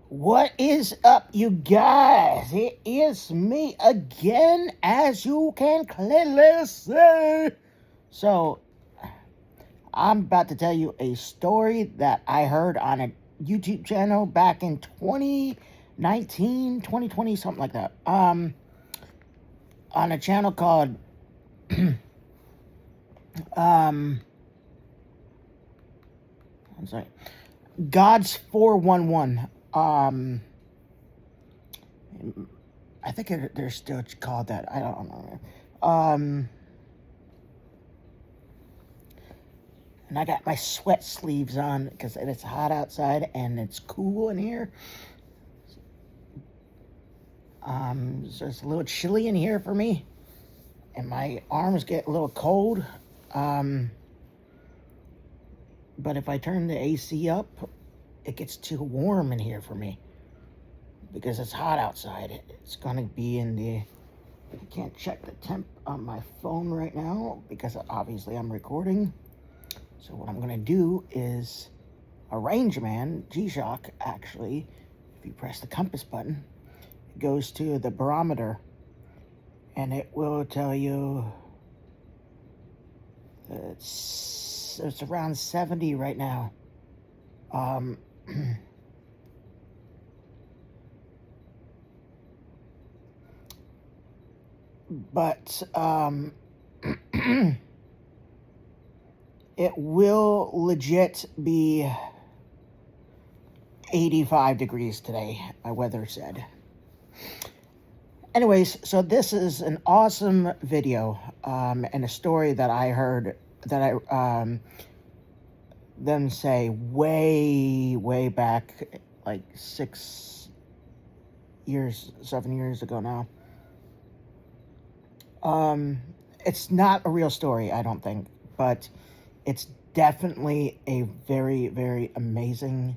What is up, you guys? It is me again, as you can clearly see. So, I'm about to tell you a story that I heard on a YouTube channel back in 2019, 2020, something like that. On a channel called, I'm sorry, God's 411. I think they're still called that. I don't know. And I got my sweat sleeves on because it's hot outside and it's cool in here. So it's a little chilly in here for me, and my arms get a little cold. But if I turn the AC up, it gets too warm in here for me because it's hot outside. It's gonna be in the... I can't check the temp on my phone right now because obviously I'm recording. So what I'm gonna do is arrange, man, G-Shock, actually, if you press the compass button, it goes to the barometer and it will tell you it's around 70 right now. But it will legit be 85 degrees today, my weather said. Anyways, so this is an awesome video and a story that I heard that I them say way back, like 7 years ago now. It's not a real story, I don't think, but it's definitely a very amazing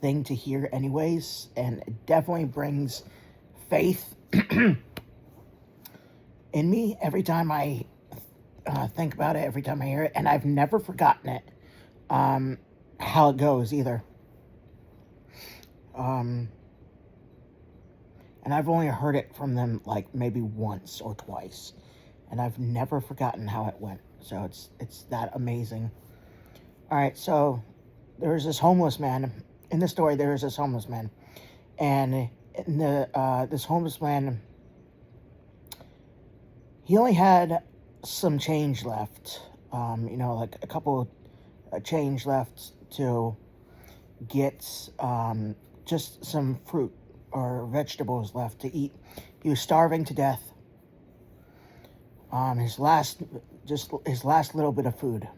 thing to hear anyways, and it definitely brings faith in me every time I think about it, every time I hear it, and I've never forgotten it, how it goes either. And I've only heard it from them like maybe once or twice, and I've never forgotten how it went. So it's that amazing. All right, so there's this homeless man in the story. There's this homeless man, and in the this homeless man, he only had some change left. Like a couple change left to get just some fruit or vegetables left to eat. He was starving to death. His last little bit of food.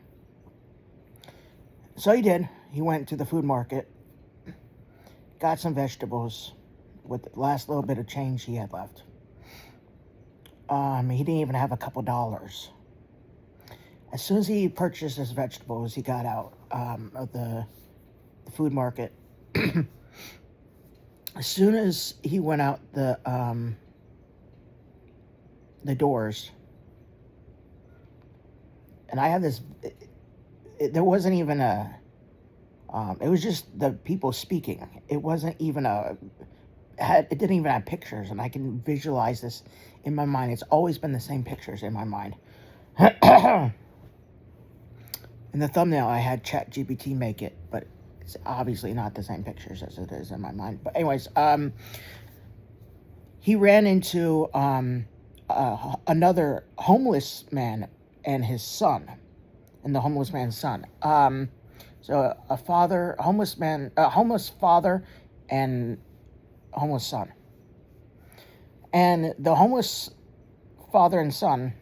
So he did. He went to the food market, got some vegetables with the last little bit of change he had left. He didn't even have a couple dollars. As soon as he purchased his vegetables, he got out of the food market. As soon as he went out the doors, and I have this, there wasn't even a, it was just the people speaking. It wasn't even it didn't even have pictures, and I can visualize this in my mind. It's always been the same pictures in my mind. In the thumbnail, I had ChatGPT make it, but it's obviously not the same pictures as it is in my mind. But anyways, he ran into another homeless man and his son, and the homeless man's son. So a homeless father, and homeless son. And the homeless father and son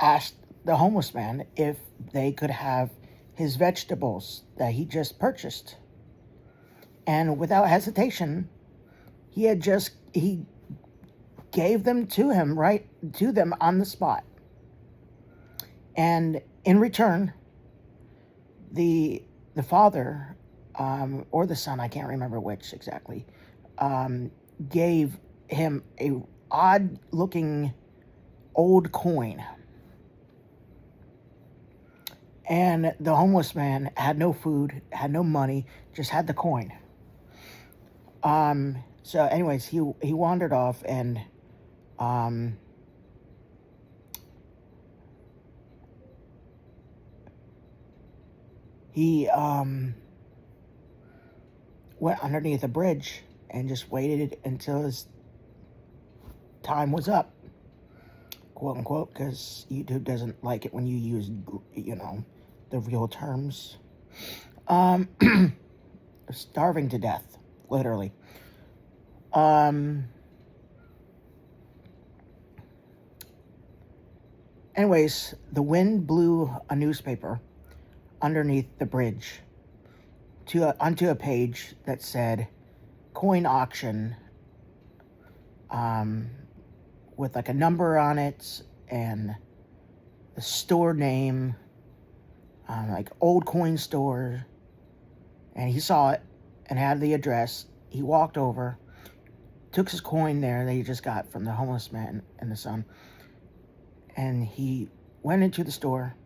asked the homeless man if they could have his vegetables that he just purchased. And without hesitation, he gave them to them on the spot. And in return, the father, or the son, I can't remember which exactly, gave him a odd-looking old coin. And the homeless man had no food, had no money, just had the coin. So anyways, he wandered off, and he went underneath a bridge and just waited until his time was up, quote unquote, because YouTube doesn't like it when you use, the real terms. Starving to death, literally. Anyways, the wind blew a newspaper underneath the bridge onto a page that said coin auction, with like a number on it and the store name, like old coin store. And he saw it and had the address. He walked over, took his coin there that he just got from the homeless man and the son, and he went into the store,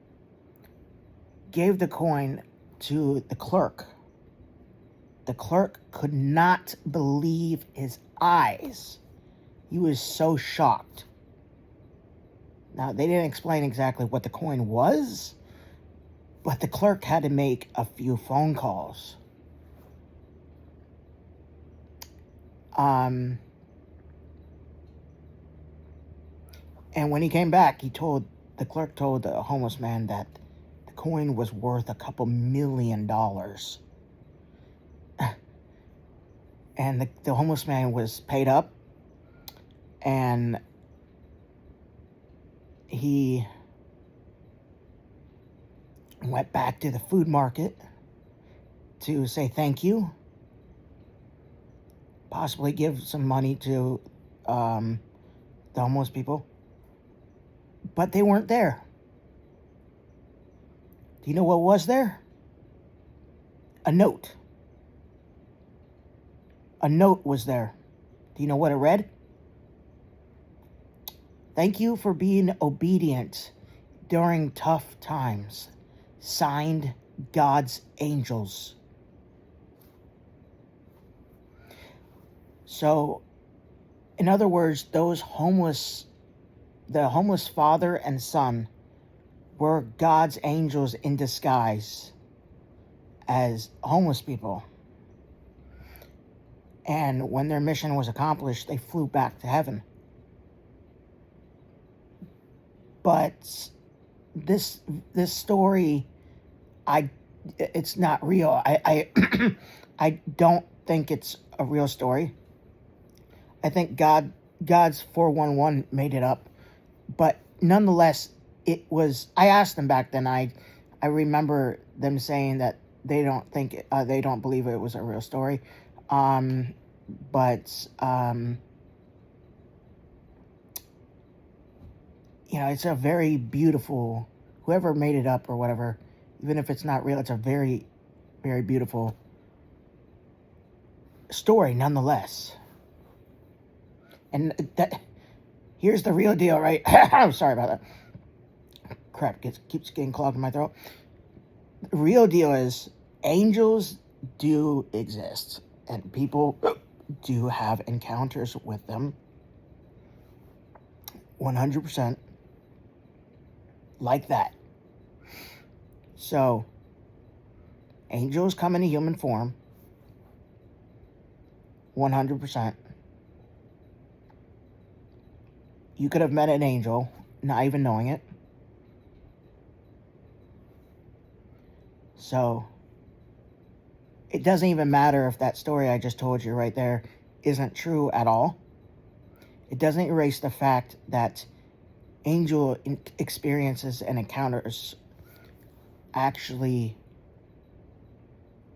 gave the coin to the clerk. The clerk could not believe his eyes. He was so shocked. Now, they didn't explain exactly what the coin was, but the clerk had to make a few phone calls. And when he came back, the clerk told the homeless man that the coin was worth a couple $1 million. And the homeless man was paid up, and he went back to the food market to say thank you, possibly give some money to the homeless people, but they weren't there. Do you know what was there? A note. A note was there. Do you know what it read? Thank you for being obedient during tough times. Signed, God's angels. So, in other words, the homeless father and son were God's angels in disguise as homeless people. And when their mission was accomplished, they flew back to heaven. But this story, it's not real. I don't think it's a real story. I think God's 411 made it up. But nonetheless, it was. I asked them back then. I remember them saying that they don't believe it was a real story. But it's a very beautiful. Whoever made it up or whatever, even if it's not real, it's a very, very beautiful story nonetheless. And here's the real deal, right? I'm sorry about that. Crap, keeps getting clogged in my throat. The real deal is angels do exist, and people do have encounters with them. 100%. Like that. So, angels come in a human form. 100%. You could have met an angel, not even knowing it. So, it doesn't even matter if that story I just told you right there isn't true at all. It doesn't erase the fact that angel experiences and encounters actually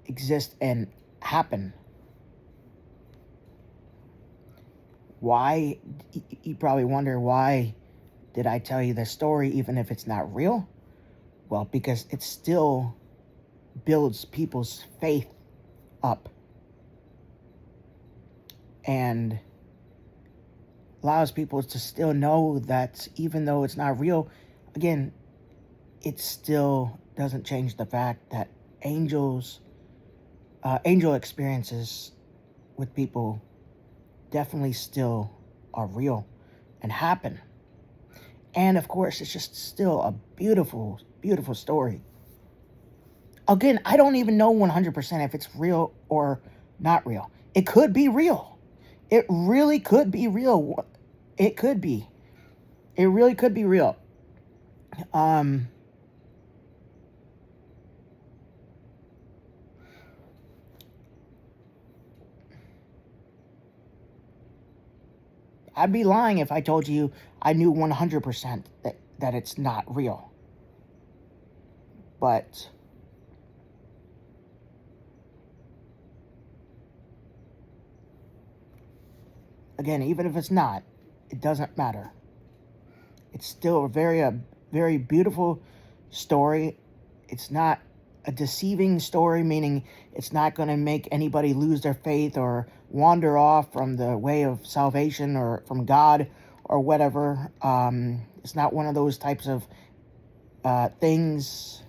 exist and happen. Why? You probably wonder, why did I tell you this story even if it's not real? Well, because it still builds people's faith up and allows people to still know that even though it's not real, again, it's still doesn't change the fact that angel experiences with people definitely still are real and happen. And of course, it's just still a beautiful, beautiful story. Again, I don't even know 100% if it's real or not real. It could be real. It really could be real. It could be. It really could be real. I'd be lying if I told you I knew 100% that it's not real. But again, even if it's not, it doesn't matter. It's still a very beautiful story. It's not a deceiving story, meaning it's not going to make anybody lose their faith or wander off from the way of salvation or from God or whatever. It's not one of those types of things.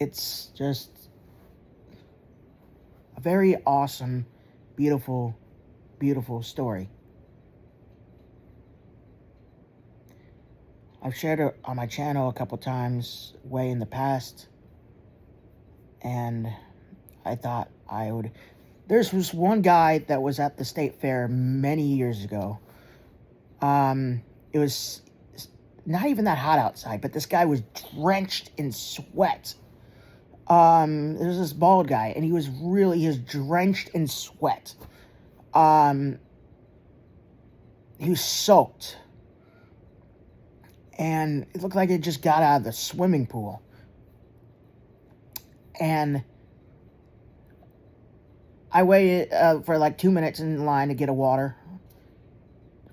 It's just a very awesome, beautiful, beautiful story. I've shared it on my channel a couple times way in the past, and I thought I would. There's this one guy that was at the state fair many years ago. It was not even that hot outside, but this guy was drenched in sweat. There's this bald guy, and he was drenched in sweat. He was soaked. And it looked like it just got out of the swimming pool. And I waited for like 2 minutes in line to get a water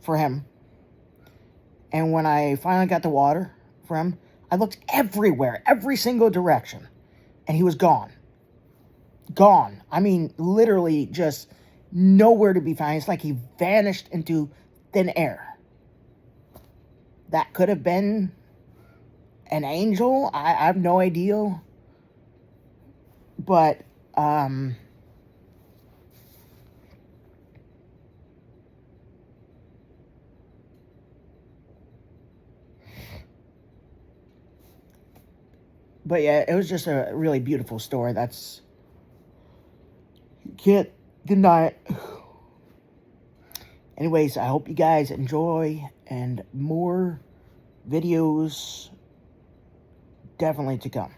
for him. And when I finally got the water for him, I looked everywhere, every single direction. And he was gone. Gone. I mean, literally just nowhere to be found. It's like he vanished into thin air. That could have been an angel. I have no idea. But, but yeah, it was just a really beautiful story. You can't deny it. Anyways, I hope you guys enjoy, and more videos definitely to come.